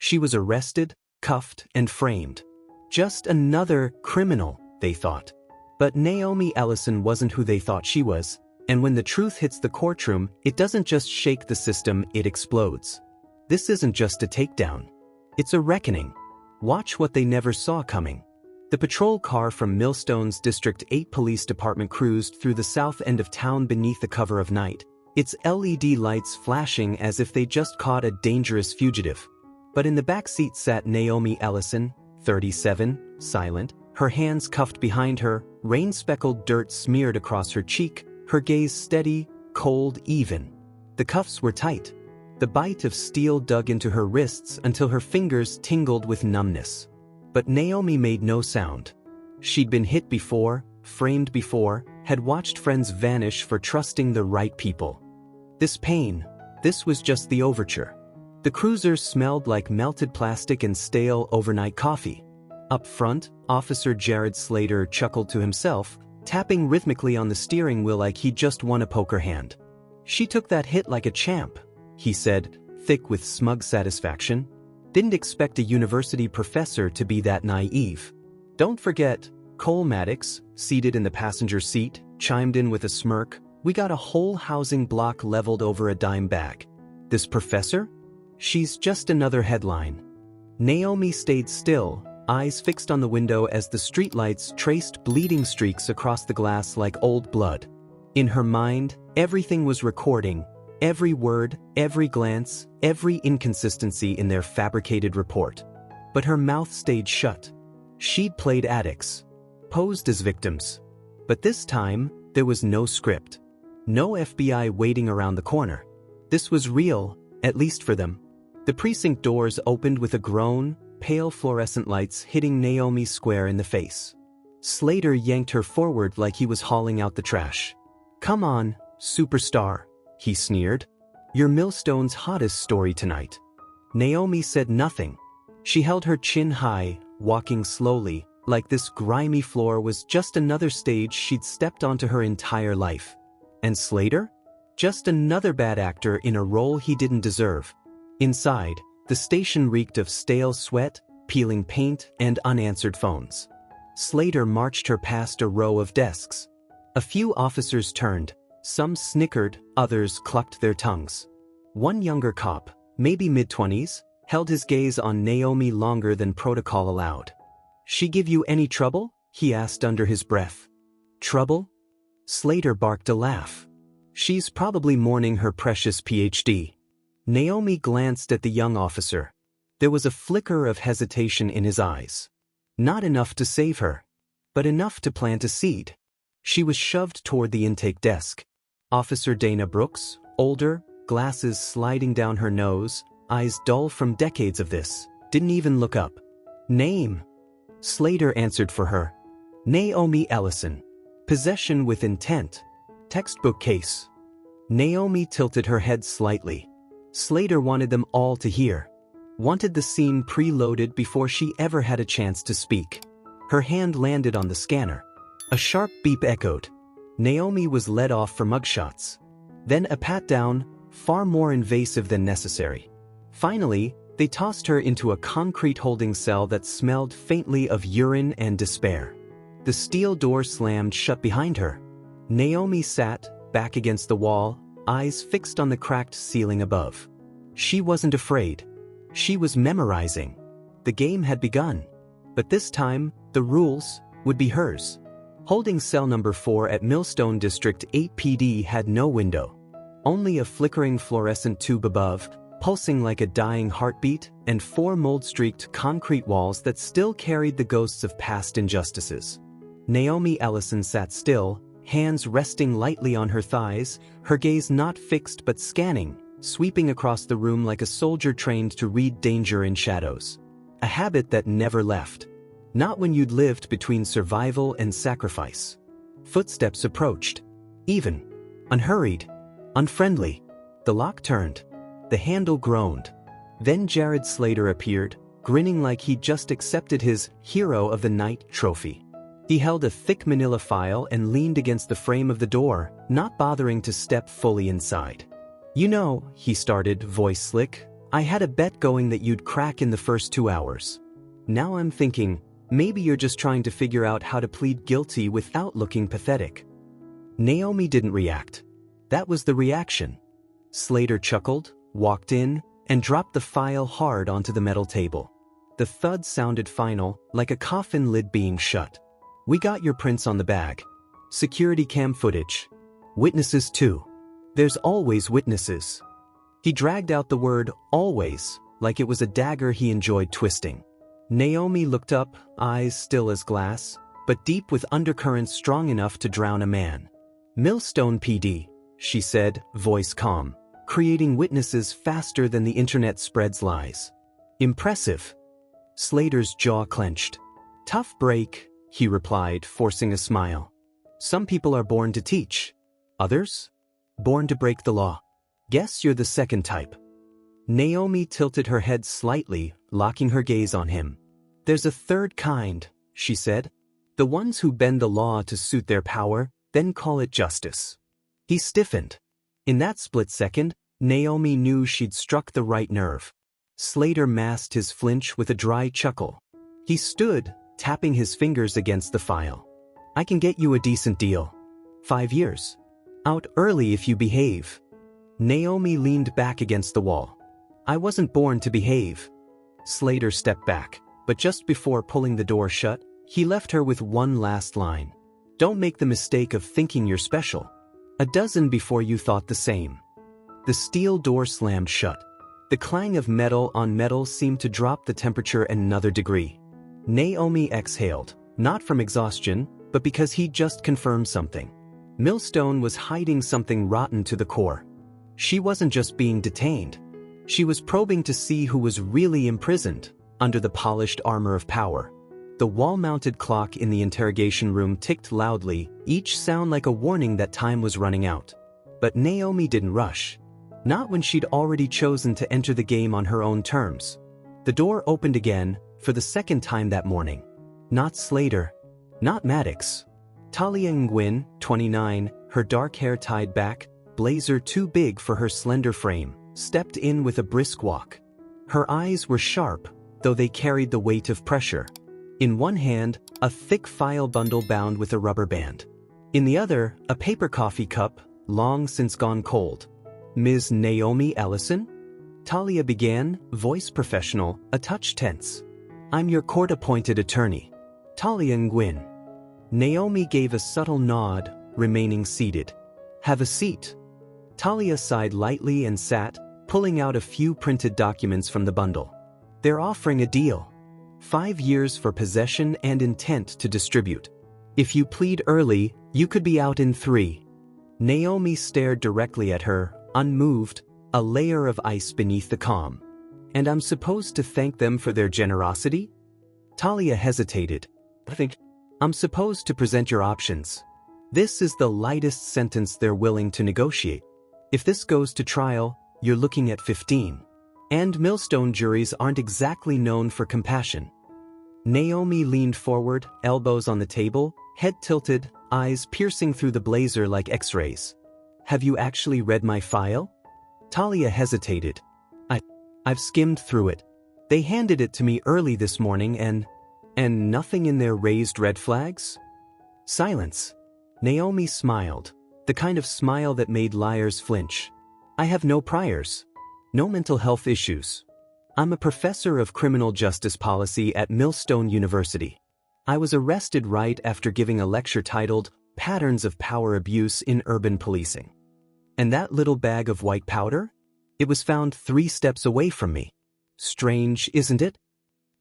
She was arrested, cuffed, and framed. Just another criminal, they thought. But Naomi Ellison wasn't who they thought she was, and when the truth hits the courtroom, it doesn't just shake the system, it explodes. This isn't just a takedown. It's a reckoning. Watch what they never saw coming. The patrol car from Millstone's District 8 Police Department cruised through the south end of town beneath the cover of night, its LED lights flashing as if they just caught a dangerous fugitive. But in the back seat sat Naomi Ellison, 37, silent, her hands cuffed behind her, rain-speckled dirt smeared across her cheek, her gaze steady, cold, even. The cuffs were tight. The bite of steel dug into her wrists until her fingers tingled with numbness. But Naomi made no sound. She'd been hit before, framed before, had watched friends vanish for trusting the right people. This pain, this was just the overture. The cruiser smelled like melted plastic and stale overnight coffee. Up front, Officer Jared Slater chuckled to himself, tapping rhythmically on the steering wheel like he'd just won a poker hand. "She took that hit like a champ," he said, thick with smug satisfaction. "Didn't expect a university professor to be that naive." "Don't forget," Cole Maddox, seated in the passenger seat, chimed in with a smirk, "we got a whole housing block leveled over a dime bag. This professor? She's just another headline." Naomi stayed still, eyes fixed on the window as the streetlights traced bleeding streaks across the glass like old blood. In her mind, everything was recording, every word, every glance, every inconsistency in their fabricated report. But her mouth stayed shut. She'd played addicts, posed as victims. But this time, there was no script. No FBI waiting around the corner. This was real, at least for them. The precinct doors opened with a groan, pale fluorescent lights hitting Naomi square in the face. Slater yanked her forward like he was hauling out the trash. "Come on, superstar," he sneered. "You're Millstone's hottest story tonight." Naomi said nothing. She held her chin high, walking slowly, like this grimy floor was just another stage she'd stepped onto her entire life. And Slater? Just another bad actor in a role he didn't deserve. Inside, the station reeked of stale sweat, peeling paint, and unanswered phones. Slater marched her past a row of desks. A few officers turned. Some snickered, others clucked their tongues. One younger cop, maybe mid-20s, held his gaze on Naomi longer than protocol allowed. "She give you any trouble?" he asked under his breath. "Trouble?" Slater barked a laugh. "She's probably mourning her precious PhD." Naomi glanced at the young officer. There was a flicker of hesitation in his eyes. Not enough to save her, but enough to plant a seed. She was shoved toward the intake desk. Officer Dana Brooks, older, glasses sliding down her nose, eyes dull from decades of this, didn't even look up. "Name?" Slater answered for her. "Naomi Ellison. Possession with intent. Textbook case." Naomi tilted her head slightly. Slater wanted them all to hear. Wanted the scene preloaded before she ever had a chance to speak. Her hand landed on the scanner. A sharp beep echoed. Naomi was led off for mugshots. Then a pat-down, far more invasive than necessary. Finally, they tossed her into a concrete holding cell that smelled faintly of urine and despair. The steel door slammed shut behind her. Naomi sat, back against the wall, eyes fixed on the cracked ceiling above. She wasn't afraid. She was memorizing. The game had begun. But this time, the rules would be hers. Holding cell number 4 at Millstone District 8 PD had no window. Only a flickering fluorescent tube above, pulsing like a dying heartbeat, and 4 mold-streaked concrete walls that still carried the ghosts of past injustices. Naomi Ellison sat still, hands resting lightly on her thighs, her gaze not fixed but scanning, sweeping across the room like a soldier trained to read danger in shadows. A habit that never left. Not when you'd lived between survival and sacrifice. Footsteps approached. Even. Unhurried. Unfriendly. The lock turned. The handle groaned. Then Jared Slater appeared, grinning like he'd just accepted his Hero of the Night trophy. He held a thick manila file and leaned against the frame of the door, not bothering to step fully inside. "You know," he started, voice slick, I had a bet going that you'd crack in the first 2 hours. Now I'm thinking, maybe you're just trying to figure out how to plead guilty without looking pathetic." Naomi didn't react. That was the reaction. Slater chuckled, walked in, and dropped the file hard onto the metal table. The thud sounded final, like a coffin lid being shut. "We got your prints on the bag. Security cam footage. Witnesses too. There's always witnesses." He dragged out the word always, like it was a dagger he enjoyed twisting. Naomi looked up, eyes still as glass, but deep with undercurrents strong enough to drown a man. "Millstone PD," she said, voice calm, "creating witnesses faster than the internet spreads lies. Impressive." Slater's jaw clenched. "Tough break," he replied, forcing a smile. "Some people are born to teach. Others? Born to break the law. Guess you're the second type." Naomi tilted her head slightly, locking her gaze on him. "There's a third kind," she said. "The ones who bend the law to suit their power, then call it justice." He stiffened. In that split second, Naomi knew she'd struck the right nerve. Slater masked his flinch with a dry chuckle. He stood, tapping his fingers against the file. "I can get you a decent deal. 5 years. Out early if you behave." Naomi leaned back against the wall. "I wasn't born to behave." Slater stepped back, but just before pulling the door shut, he left her with one last line. "Don't make the mistake of thinking you're special. A dozen before you thought the same." The steel door slammed shut. The clang of metal on metal seemed to drop the temperature another degree. Naomi exhaled, not from exhaustion, but because he'd just confirmed something. Millstone was hiding something rotten to the core. She wasn't just being detained. She was probing to see who was really imprisoned under the polished armor of power. The wall-mounted clock in the interrogation room ticked loudly, each sound like a warning that time was running out. But Naomi didn't rush. Not when she'd already chosen to enter the game on her own terms. The door opened again, for the second time that morning. Not Slater. Not Maddox. Talia Nguyen, 29, her dark hair tied back, blazer too big for her slender frame, stepped in with a brisk walk. Her eyes were sharp, though they carried the weight of pressure. In one hand, a thick file bundle bound with a rubber band. In the other, a paper coffee cup, long since gone cold. "Ms. Naomi Ellison?" Talia began, voice professional, a touch tense. "I'm your court-appointed attorney. Talia Nguyen." Naomi gave a subtle nod, remaining seated. "Have a seat." Talia sighed lightly and sat, pulling out a few printed documents from the bundle. "They're offering a deal. 5 years for possession and intent to distribute. If you plead early, you could be out in 3. Naomi stared directly at her, unmoved, a layer of ice beneath the calm. "And I'm supposed to thank them for their generosity?" Talia hesitated. "I'm supposed to present your options. This is the lightest sentence they're willing to negotiate. If this goes to trial, you're looking at 15. And Millstone juries aren't exactly known for compassion." Naomi leaned forward, elbows on the table, head tilted, eyes piercing through the blazer like X-rays. "Have you actually read my file?" Talia hesitated. I've skimmed through it. They handed it to me early this morning and nothing in there raised red flags?" Silence. Naomi smiled, the kind of smile that made liars flinch. "I have no priors. No mental health issues. I'm a professor of criminal justice policy at Millstone University. I was arrested right after giving a lecture titled Patterns of Power Abuse in Urban Policing. And that little bag of white powder? It was found 3 steps away from me. Strange, isn't it?"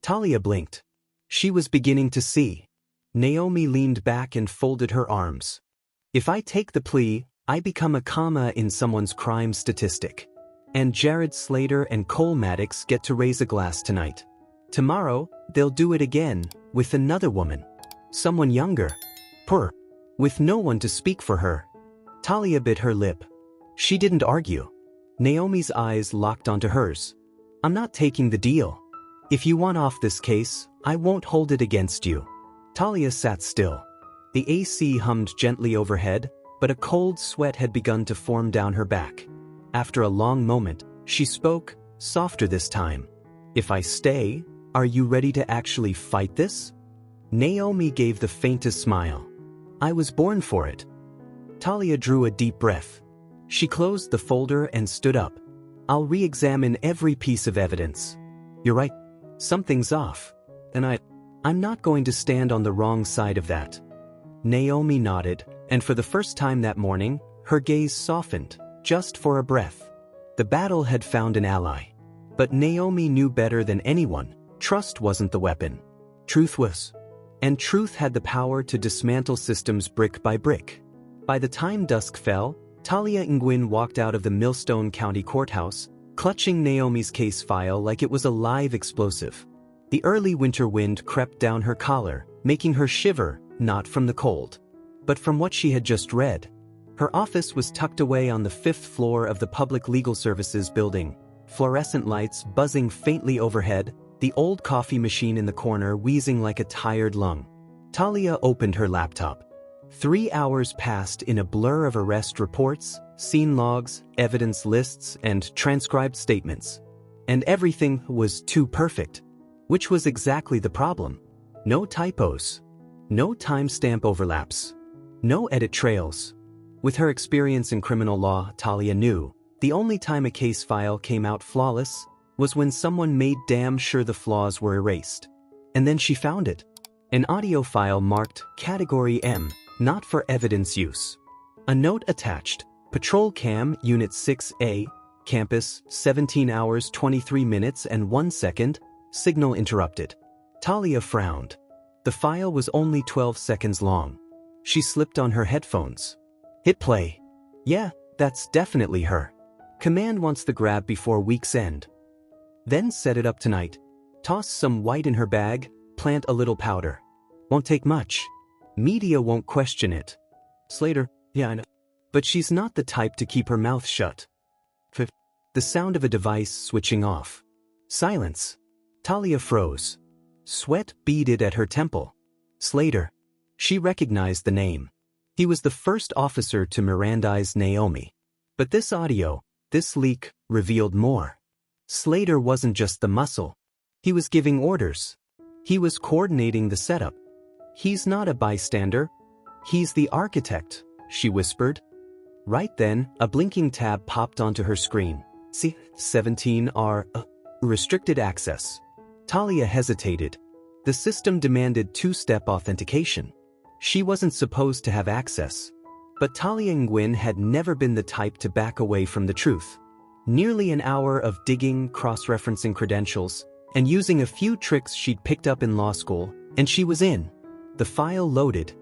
Talia blinked. She was beginning to see. Naomi leaned back and folded her arms. "If I take the plea, I become a comma in someone's crime statistic. And Jared Slater and Cole Maddox get to raise a glass tonight. Tomorrow, they'll do it again, with another woman. Someone younger. Purr. With no one to speak for her." Talia bit her lip. She didn't argue. Naomi's eyes locked onto hers. "I'm not taking the deal. If you want off this case, I won't hold it against you." Talia sat still. The AC hummed gently overhead, but a cold sweat had begun to form down her back. After a long moment, she spoke, softer this time. If I stay, are you ready to actually fight this? Naomi gave the faintest smile. I was born for it. Talia drew a deep breath. She closed the folder and stood up. I'll re-examine every piece of evidence. You're right. Something's off. And I'm not going to stand on the wrong side of that. Naomi nodded, and for the first time that morning, her gaze softened, just for a breath. The battle had found an ally. But Naomi knew better than anyone, trust wasn't the weapon. Truth was. And truth had the power to dismantle systems brick by brick. By the time dusk fell, Talia Nguyen walked out of the Millstone County Courthouse, clutching Naomi's case file like it was a live explosive. The early winter wind crept down her collar, making her shiver, not from the cold, but from what she had just read. Her office was tucked away on the 5th floor of the Public Legal Services building, fluorescent lights buzzing faintly overhead, the old coffee machine in the corner wheezing like a tired lung. Talia opened her laptop. 3 hours passed in a blur of arrest reports, scene logs, evidence lists, and transcribed statements. And everything was too perfect. Which was exactly the problem. No typos. No timestamp overlaps. No edit trails. With her experience in criminal law, Talia knew the only time a case file came out flawless was when someone made damn sure the flaws were erased. And then she found it. An audio file marked Category M, not for evidence use. A note attached, Patrol Cam Unit 6A, Campus, 17 hours 23 minutes and 1 second, signal interrupted. Talia frowned. The file was only 12 seconds long. She slipped on her headphones. Hit play. Yeah, that's definitely her. Command wants the grab before week's end. Then set it up tonight. Toss some white in her bag, plant a little powder. Won't take much. Media won't question it. Slater, yeah, I know. But she's not the type to keep her mouth shut. The sound of a device switching off. Silence. Talia froze. Sweat beaded at her temple. Slater. She recognized the name. He was the first officer to Mirandize Naomi. But this audio, this leak, revealed more. Slater wasn't just the muscle. He was giving orders. He was coordinating the setup. He's not a bystander. He's the architect, she whispered. Right then, a blinking tab popped onto her screen. See, 17R, restricted access. Talia hesitated. The system demanded two-step authentication. She wasn't supposed to have access. But Talia Nguyen had never been the type to back away from the truth. Nearly an hour of digging, cross-referencing credentials, and using a few tricks she'd picked up in law school, and she was in. The file loaded,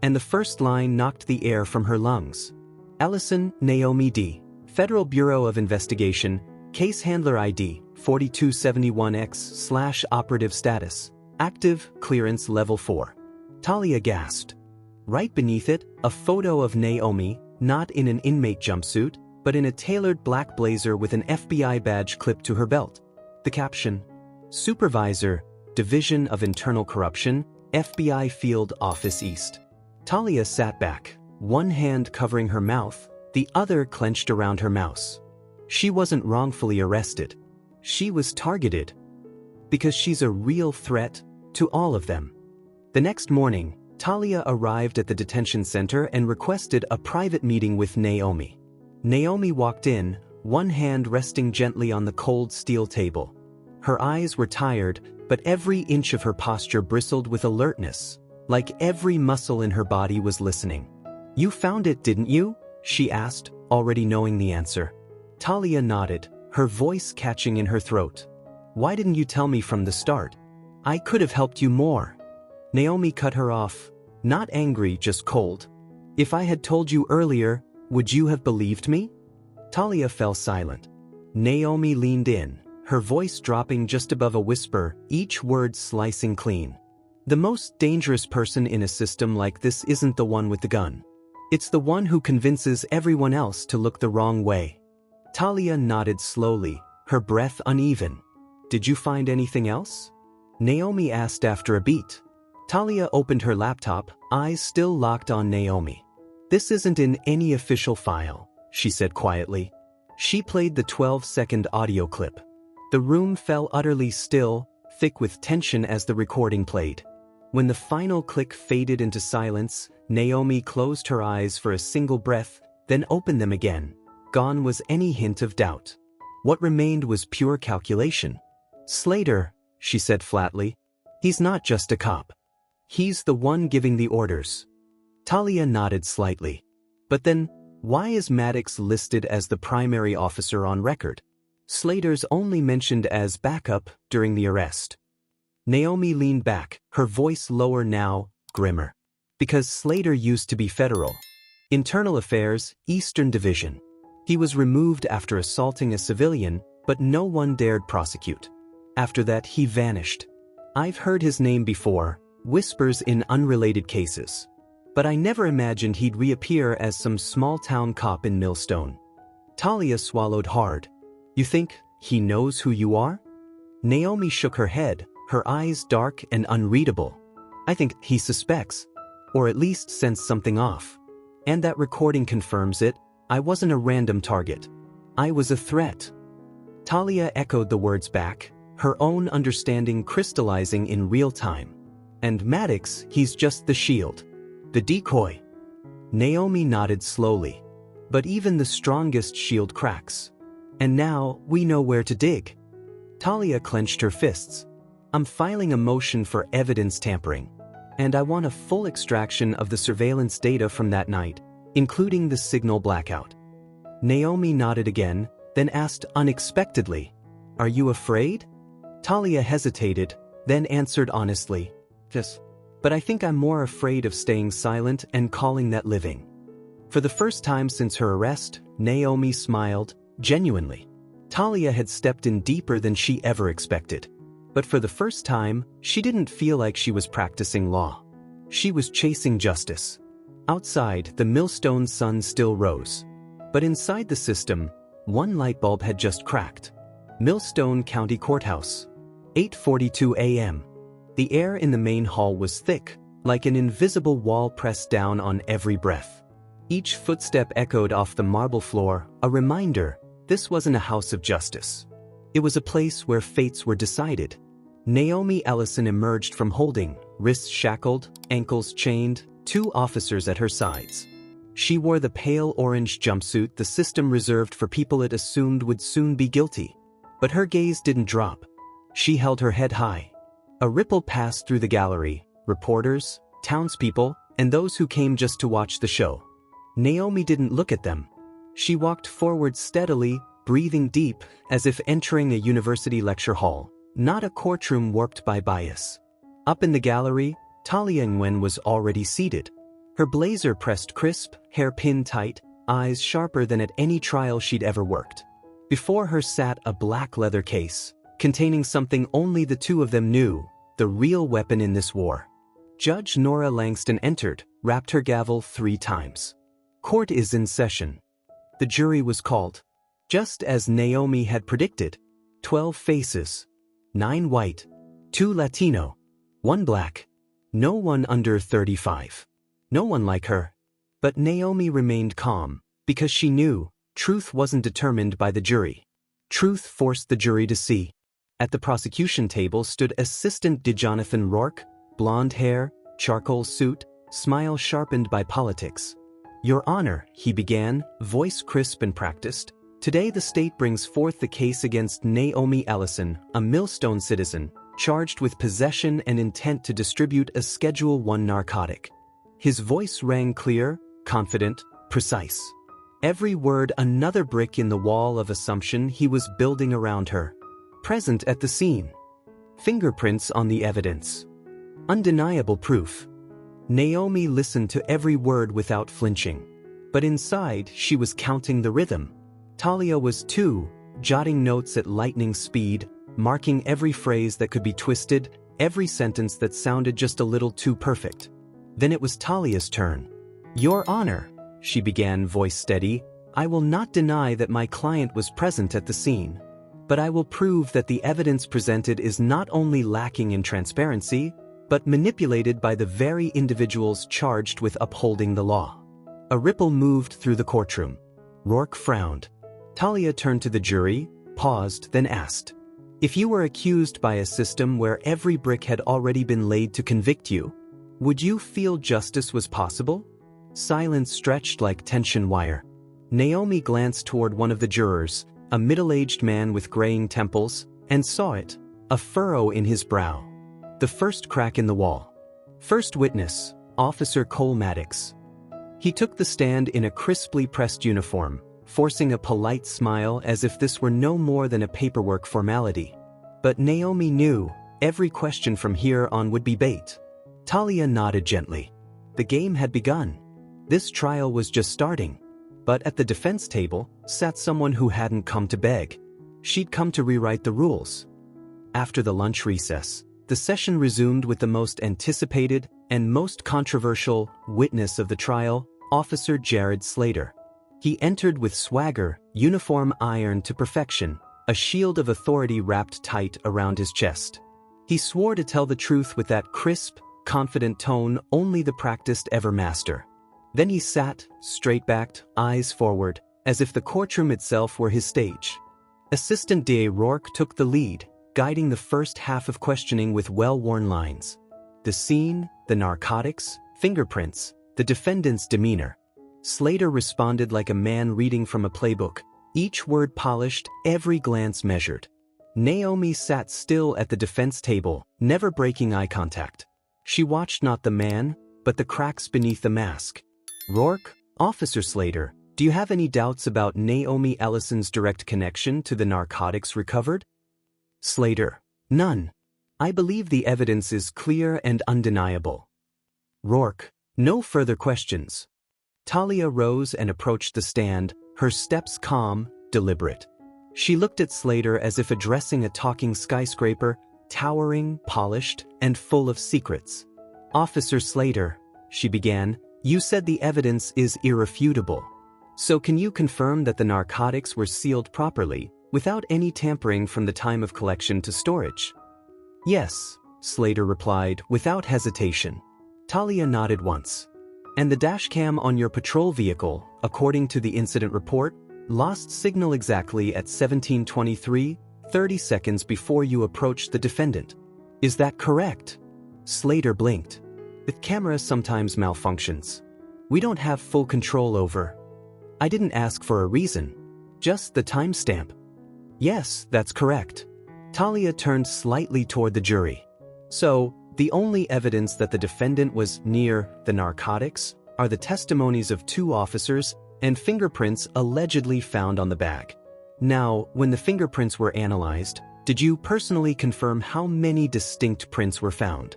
and the first line knocked the air from her lungs. Ellison, Naomi D. Federal Bureau of Investigation, Case Handler ID, 4271X/operative status, active, clearance level 4. Talia gasped. Right beneath it, a photo of Naomi, not in an inmate jumpsuit, but in a tailored black blazer with an FBI badge clipped to her belt. The caption, Supervisor, Division of Internal Corruption, FBI Field Office East. Talia sat back, one hand covering her mouth, the other clenched around her mouse. She wasn't wrongfully arrested. She was targeted. Because she's a real threat to all of them. The next morning, Talia arrived at the detention center and requested a private meeting with Naomi. Naomi walked in, one hand resting gently on the cold steel table. Her eyes were tired, but every inch of her posture bristled with alertness, like every muscle in her body was listening. You found it, didn't you? She asked, already knowing the answer. Talia nodded, her voice catching in her throat. Why didn't you tell me from the start? I could have helped you more. Naomi cut her off, not angry, just cold. If I had told you earlier, would you have believed me? Talia fell silent. Naomi leaned in, her voice dropping just above a whisper, each word slicing clean. The most dangerous person in a system like this isn't the one with the gun. It's the one who convinces everyone else to look the wrong way. Talia nodded slowly, her breath uneven. Did you find anything else? Naomi asked after a beat. Talia opened her laptop, eyes still locked on Naomi. This isn't in any official file, she said quietly. She played the 12-second audio clip. The room fell utterly still, thick with tension as the recording played. When the final click faded into silence, Naomi closed her eyes for a single breath, then opened them again. Gone was any hint of doubt. What remained was pure calculation. "Slater," she said flatly. "He's not just a cop. He's the one giving the orders." Talia nodded slightly. "But then, why is Maddox listed as the primary officer on record? Slater's only mentioned as backup during the arrest." Naomi leaned back, her voice lower now, grimmer. "Because Slater used to be federal. Internal Affairs, Eastern Division. He was removed after assaulting a civilian, but no one dared prosecute. After that, he vanished. I've heard his name before, whispers in unrelated cases. But I never imagined he'd reappear as some small-town cop in Millstone." Talia swallowed hard. "You think he knows who you are?" Naomi shook her head, her eyes dark and unreadable. "I think he suspects, or at least sensed something off. And that recording confirms it. I wasn't a random target. I was a threat." Talia echoed the words back, her own understanding crystallizing in real time. "And Maddox, he's just the shield. The decoy." Naomi nodded slowly. "But even the strongest shield cracks. And now, we know where to dig." Talia clenched her fists. "I'm filing a motion for evidence tampering. And I want a full extraction of the surveillance data from that night, including the signal blackout." Naomi nodded again, then asked unexpectedly, "Are you afraid?" Talia hesitated, then answered honestly, "Yes. But I think I'm more afraid of staying silent and calling that living." For the first time since her arrest, Naomi smiled, genuinely. Talia had stepped in deeper than she ever expected. But for the first time, she didn't feel like she was practicing law. She was chasing justice. Outside, the Millstone sun still rose. But inside the system, one light bulb had just cracked. Millstone County Courthouse. 8:42 a.m. The air in the main hall was thick, like an invisible wall pressed down on every breath. Each footstep echoed off the marble floor, a reminder this wasn't a house of justice. It was a place where fates were decided. Naomi Ellison emerged from holding, wrists shackled, ankles chained, 2 officers at her sides. She wore the pale orange jumpsuit the system reserved for people it assumed would soon be guilty. But her gaze didn't drop. She held her head high. A ripple passed through the gallery, reporters, townspeople, and those who came just to watch the show. Naomi didn't look at them. She walked forward steadily, breathing deep, as if entering a university lecture hall, not a courtroom warped by bias. Up in the gallery, Talia Nguyen was already seated. Her blazer pressed crisp, hair pinned tight, eyes sharper than at any trial she'd ever worked. Before her sat a black leather case, containing something only the two of them knew, the real weapon in this war. Judge Nora Langston entered, rapped her gavel 3 times. "Court is in session." The jury was called. Just as Naomi had predicted, 12 faces. 9 white, 2 Latino, 1 black. No one under 35. No one like her. But Naomi remained calm, because she knew truth wasn't determined by the jury. Truth forced the jury to see. At the prosecution table stood Assistant DeJonathan Rourke, blonde hair, charcoal suit, smile sharpened by politics. "Your Honor," he began, voice crisp and practiced, "today the state brings forth the case against Naomi Ellison, a Millstone citizen, charged with possession and intent to distribute a Schedule I narcotic." His voice rang clear, confident, precise. Every word another brick in the wall of assumption he was building around her. Present at the scene. Fingerprints on the evidence. Undeniable proof. Naomi listened to every word without flinching. But inside, she was counting the rhythm. Talia was too, jotting notes at lightning speed, marking every phrase that could be twisted, every sentence that sounded just a little too perfect. Then it was Talia's turn. "Your Honor," she began, voice steady, "I will not deny that my client was present at the scene. But I will prove that the evidence presented is not only lacking in transparency, but manipulated by the very individuals charged with upholding the law." A ripple moved through the courtroom. Rourke frowned. Talia turned to the jury, paused, then asked, If you were accused by a system where every brick had already been laid to convict you, would you feel justice was possible? Silence stretched like tension wire. Naomi glanced toward one of the jurors, a middle-aged man with graying temples, and saw it, a furrow in his brow. The first crack in the wall. First witness, Officer Cole Maddox. He took the stand in a crisply pressed uniform, forcing a polite smile as if this were no more than a paperwork formality. But Naomi knew, every question from here on would be bait. Talia nodded gently. The game had begun. This trial was just starting. But at the defense table sat someone who hadn't come to beg. She'd come to rewrite the rules. After the lunch recess, the session resumed with the most anticipated and most controversial witness of the trial, Officer Jared Slater. He entered with swagger, uniform ironed to perfection, a shield of authority wrapped tight around his chest. He swore to tell the truth with that crisp, confident tone only the practiced ever master. Then he sat, straight-backed, eyes forward, as if the courtroom itself were his stage. Assistant DA Rourke took the lead, guiding the first half of questioning with well-worn lines. The scene, the narcotics, fingerprints, the defendant's demeanor. Slater responded like a man reading from a playbook, each word polished, every glance measured. Naomi sat still at the defense table, never breaking eye contact. She watched not the man, but the cracks beneath the mask. Rourke, Officer Slater, do you have any doubts about Naomi Ellison's direct connection to the narcotics recovered? Slater, none. I believe the evidence is clear and undeniable. Rourke, no further questions. Talia rose and approached the stand, her steps calm, deliberate. She looked at Slater as if addressing a talking skyscraper, towering, polished, and full of secrets. Officer Slater, she began, you said the evidence is irrefutable. So can you confirm that the narcotics were sealed properly, without any tampering from the time of collection to storage? Yes, Slater replied, without hesitation. Talia nodded once. And the dashcam on your patrol vehicle, according to the incident report, lost signal exactly at 17:23, 30 seconds before you approached the defendant. Is that correct? Slater blinked. The camera sometimes malfunctions. We don't have full control over. I didn't ask for a reason. Just the timestamp. Yes, that's correct. Talia turned slightly toward the jury. So, the only evidence that the defendant was near the narcotics are the testimonies of 2 officers and fingerprints allegedly found on the bag. Now, when the fingerprints were analyzed, did you personally confirm how many distinct prints were found?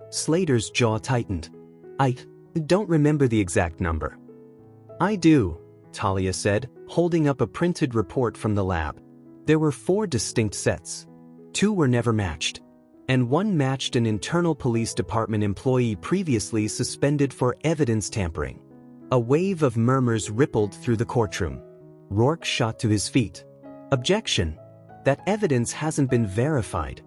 Slater's jaw tightened. I don't remember the exact number. I do, Talia said, holding up a printed report from the lab. There were 4 distinct sets. 2 were never matched. And 1 matched an internal police department employee previously suspended for evidence tampering. A wave of murmurs rippled through the courtroom. Rourke shot to his feet. Objection. That evidence hasn't been verified.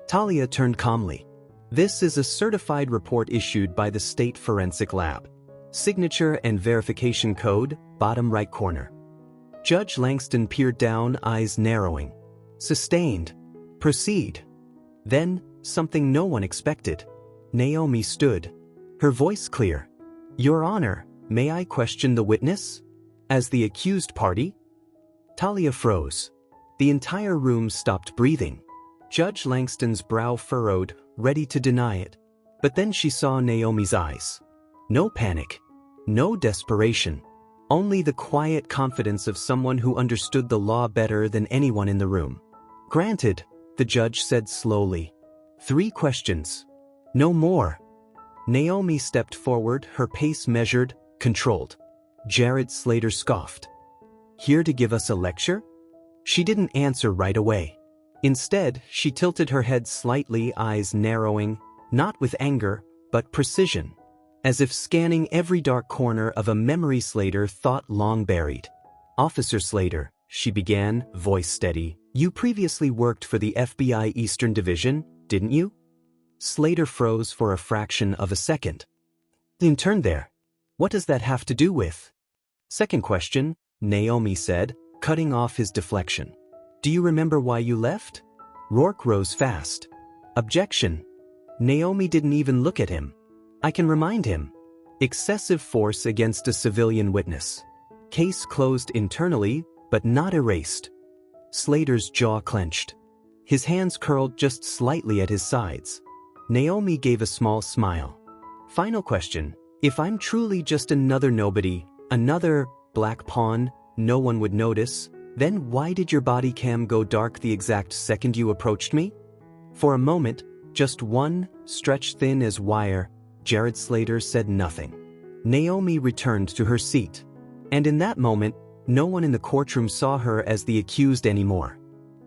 Talia turned calmly. This is a certified report issued by the State Forensic Lab. Signature and verification code, bottom right corner. Judge Langston peered down, eyes narrowing. Sustained. Proceed. Then, something no one expected. Naomi stood. Her voice clear. Your Honor, may I question the witness? As the accused party? Talia froze. The entire room stopped breathing. Judge Langston's brow furrowed, ready to deny it. But then she saw Naomi's eyes. No panic. No desperation. Only the quiet confidence of someone who understood the law better than anyone in the room. Granted, the judge said slowly. 3 questions. No more. Naomi stepped forward, her pace measured, controlled. Jared Slater scoffed. Here to give us a lecture? She didn't answer right away. Instead, she tilted her head slightly, eyes narrowing, not with anger, but precision, as if scanning every dark corner of a memory Slater thought long buried. Officer Slater, she began, voice steady, you previously worked for the FBI Eastern Division, didn't you? Slater froze for a fraction of a second. Intern there. What does that have to do with? Second question, Naomi said, cutting off his deflection. Do you remember why you left? Rourke rose fast. Objection. Naomi didn't even look at him. I can remind him. Excessive force against a civilian witness. Case closed internally, but not erased. Slater's jaw clenched. His hands curled just slightly at his sides. Naomi gave a small smile. Final question. If I'm truly just another nobody, another black pawn, no one would notice, then why did your body cam go dark the exact second you approached me? For a moment, just one, stretched thin as wire, Jared Slater said nothing. Naomi returned to her seat. And in that moment, no one in the courtroom saw her as the accused anymore.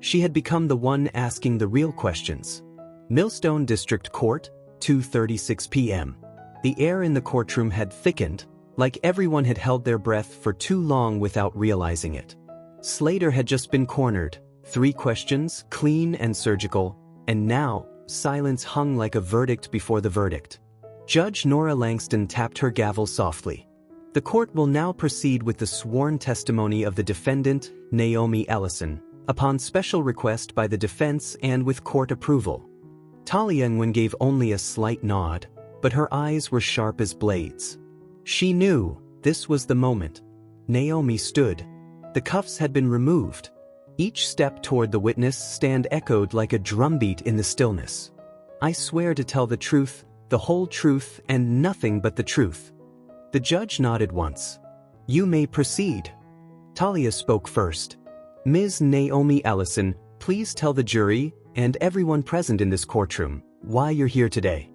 She had become the one asking the real questions. Millstone District Court, 2:36 p.m. The air in the courtroom had thickened, like everyone had held their breath for too long without realizing it. Slater had just been cornered, 3 questions, clean and surgical, and now, silence hung like a verdict before the verdict. Judge Nora Langston tapped her gavel softly. The court will now proceed with the sworn testimony of the defendant, Naomi Ellison, upon special request by the defense and with court approval. Talia Nguyen gave only a slight nod, but her eyes were sharp as blades. She knew this was the moment. Naomi stood. The cuffs had been removed. Each step toward the witness stand echoed like a drumbeat in the stillness. I swear to tell the truth, the whole truth, and nothing but the truth. The judge nodded once. You may proceed. Talia spoke first. Ms. Naomi Ellison, please tell the jury, and everyone present in this courtroom, why you're here today.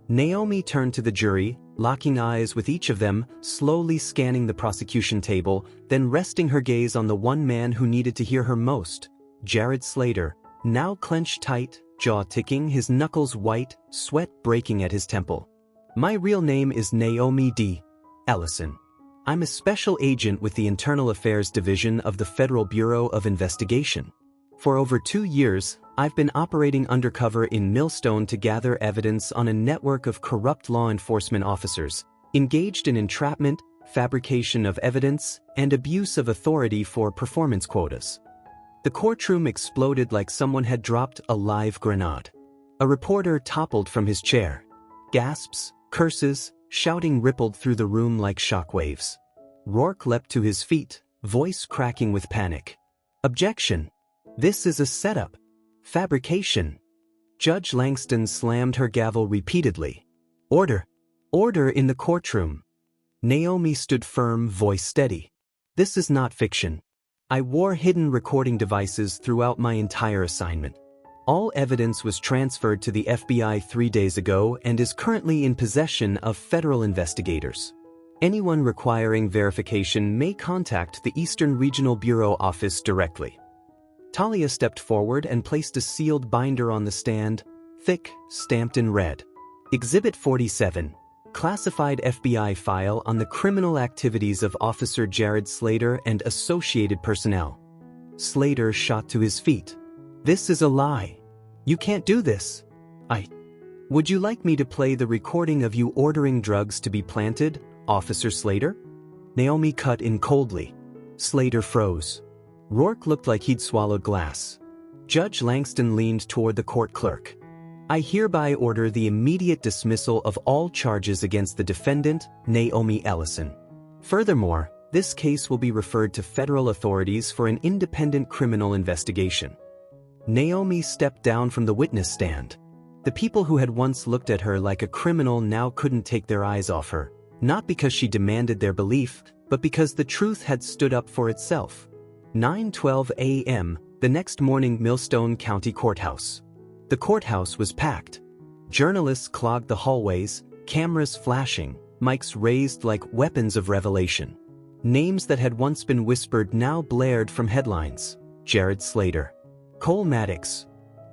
Naomi turned to the jury, locking eyes with each of them, slowly scanning the prosecution table, then resting her gaze on the one man who needed to hear her most, Jared Slater, now clenched tight, jaw ticking, his knuckles white, sweat breaking at his temple. My real name is Naomi D. Ellison. I'm a special agent with the Internal Affairs Division of the Federal Bureau of Investigation. For over 2 years, I've been operating undercover in Millstone to gather evidence on a network of corrupt law enforcement officers, engaged in entrapment, fabrication of evidence, and abuse of authority for performance quotas. The courtroom exploded like someone had dropped a live grenade. A reporter toppled from his chair. Gasps, curses, shouting rippled through the room like shockwaves. Rourke leapt to his feet, voice cracking with panic. Objection! This is a setup. Fabrication. Judge Langston slammed her gavel repeatedly. Order! Order in the courtroom. Naomi stood firm, voice steady. This is not fiction. I wore hidden recording devices throughout my entire assignment. All evidence was transferred to the FBI 3 days ago and is currently in possession of federal investigators. Anyone requiring verification may contact the Eastern Regional Bureau office directly. Talia stepped forward and placed a sealed binder on the stand, thick, stamped in red. Exhibit 47, classified FBI file on the criminal activities of Officer Jared Slater and associated personnel. Slater shot to his feet. This is a lie. You can't do this. Would you like me to play the recording of you ordering drugs to be planted, Officer Slater? Naomi cut in coldly. Slater froze. Rourke looked like he'd swallowed glass. Judge Langston leaned toward the court clerk. I hereby order the immediate dismissal of all charges against the defendant, Naomi Ellison. Furthermore, this case will be referred to federal authorities for an independent criminal investigation. Naomi stepped down from the witness stand. The people who had once looked at her like a criminal now couldn't take their eyes off her, not because she demanded their belief, but because the truth had stood up for itself. 9:12 a.m., the next morning, Millstone County Courthouse. The courthouse was packed. Journalists clogged the hallways, cameras flashing, mics raised like weapons of revelation. Names that had once been whispered now blared from headlines. Jared Slater, Cole Maddox,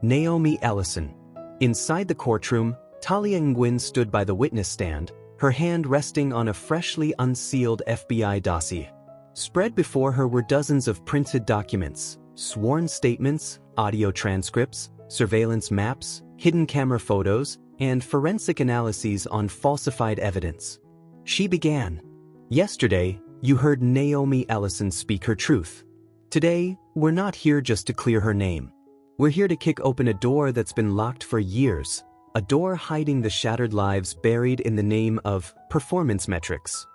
Naomi Ellison. Inside the courtroom, Talia Nguyen stood by the witness stand, her hand resting on a freshly unsealed FBI dossier. Spread before her were dozens of printed documents, sworn statements, audio transcripts, surveillance maps, hidden camera photos, and forensic analyses on falsified evidence. She began. Yesterday, you heard Naomi Ellison speak her truth. Today, we're not here just to clear her name. We're here to kick open a door that's been locked for years, a door hiding the shattered lives buried in the name of performance metrics.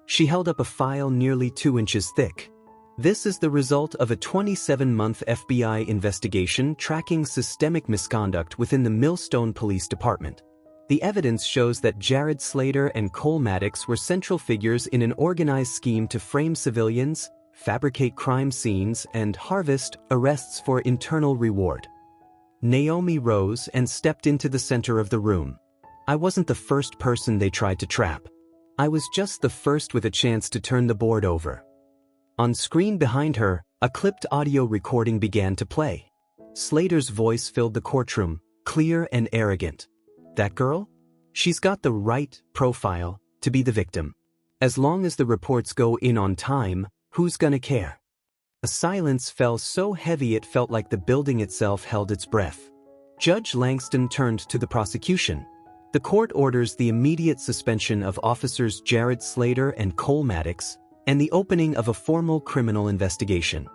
She held up a file nearly 2 inches thick. This is the result of a 27-month FBI investigation tracking systemic misconduct within the Millstone Police Department. The evidence shows that Jared Slater and Cole Maddox were central figures in an organized scheme to frame civilians, fabricate crime scenes, and harvest arrests for internal reward. Naomi rose and stepped into the center of the room. I wasn't the first person they tried to trap. I was just the first with a chance to turn the board over. On screen behind her, a clipped audio recording began to play. Slater's voice filled the courtroom, clear and arrogant. That girl? She's got the right profile to be the victim. As long as the reports go in on time, who's gonna care? A silence fell so heavy it felt like the building itself held its breath. Judge Langston turned to the prosecution. The court orders the immediate suspension of officers Jared Slater and Cole Maddox, and the opening of a formal criminal investigation.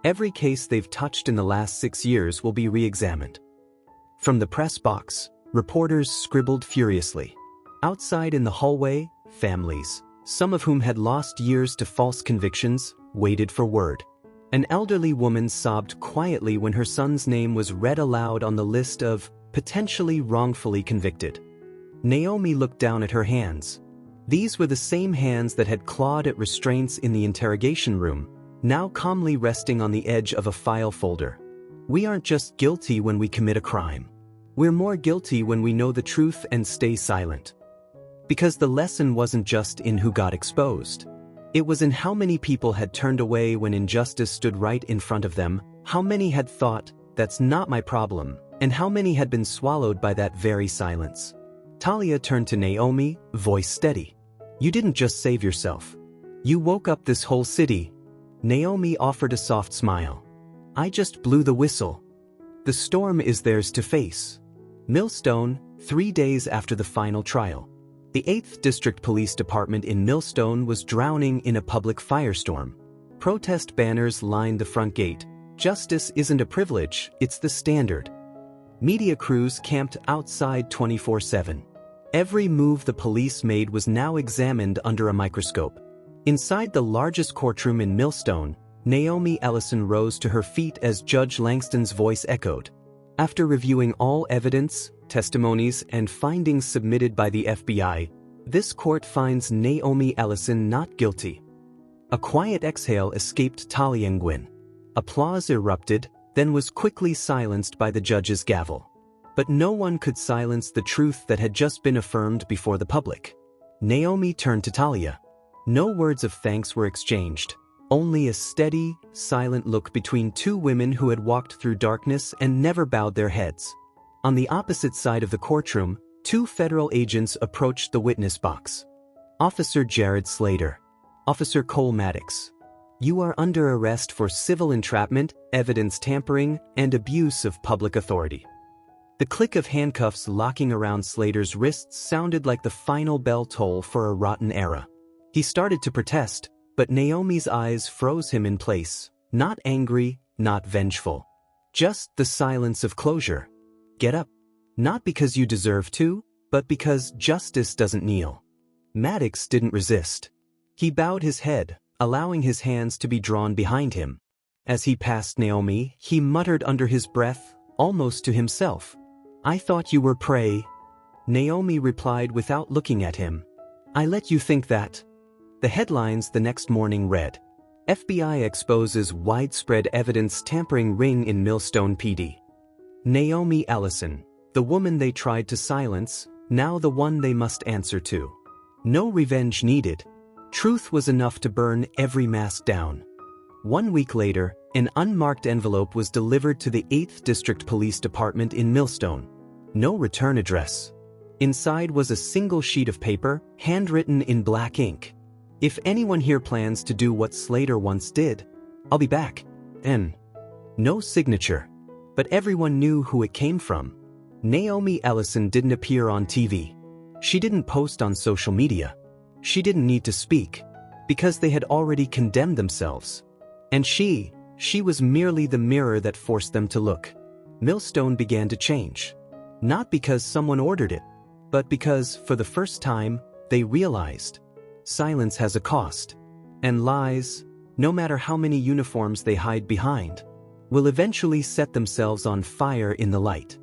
Every case they've touched in the last 6 years will be re-examined. From the press box, reporters scribbled furiously. Outside in the hallway, families, some of whom had lost years to false convictions, waited for word. An elderly woman sobbed quietly when her son's name was read aloud on the list of potentially wrongfully convicted. Naomi looked down at her hands. These were the same hands that had clawed at restraints in the interrogation room, now calmly resting on the edge of a file folder. We aren't just guilty when we commit a crime. We're more guilty when we know the truth and stay silent. Because the lesson wasn't just in who got exposed. It was in how many people had turned away when injustice stood right in front of them, how many had thought, "That's not my problem," and how many had been swallowed by that very silence. Talia turned to Naomi, voice steady. "You didn't just save yourself. You woke up this whole city." Naomi offered a soft smile. "I just blew the whistle. The storm is theirs to face." Millstone, 3 days after the final trial. The 8th District Police Department in Millstone was drowning in a public firestorm. Protest banners lined the front gate. Justice isn't a privilege, it's the standard. Media crews camped outside 24/7. Every move the police made was now examined under a microscope. Inside the largest courtroom in Millstone, Naomi Ellison rose to her feet as Judge Langston's voice echoed. After reviewing all evidence, testimonies, and findings submitted by the FBI, this court finds Naomi Ellison not guilty. A quiet exhale escaped Talia Nguyen. Applause erupted, then was quickly silenced by the judge's gavel. But no one could silence the truth that had just been affirmed before the public. Naomi turned to Talia. No words of thanks were exchanged, only a steady, silent look between two women who had walked through darkness and never bowed their heads. On the opposite side of the courtroom, 2 federal agents approached the witness box. Officer Jared Slater. Officer Cole Maddox. You are under arrest for civil entrapment, evidence tampering, and abuse of public authority. The click of handcuffs locking around Slater's wrists sounded like the final bell toll for a rotten era. He started to protest, but Naomi's eyes froze him in place, not angry, not vengeful. Just the silence of closure. Get up. Not because you deserve to, but because justice doesn't kneel. Maddox didn't resist. He bowed his head, allowing his hands to be drawn behind him. As he passed Naomi, he muttered under his breath, almost to himself. I thought you were prey. Naomi replied without looking at him. I let you think that. The headlines the next morning read, FBI exposes widespread evidence tampering ring in Millstone PD. Naomi Ellison, the woman they tried to silence, now the one they must answer to. No revenge needed. Truth was enough to burn every mask down. 1 week later, an unmarked envelope was delivered to the 8th District Police Department in Millstone. No return address. Inside was a single sheet of paper, handwritten in black ink. If anyone here plans to do what Slater once did, I'll be back. N. No signature. But everyone knew who it came from. Naomi Ellison didn't appear on TV. She didn't post on social media. She didn't need to speak, because they had already condemned themselves. And she was merely the mirror that forced them to look. Millstone began to change. Not because someone ordered it, but because, for the first time, they realized silence has a cost, and lies, no matter how many uniforms they hide behind, will eventually set themselves on fire in the light.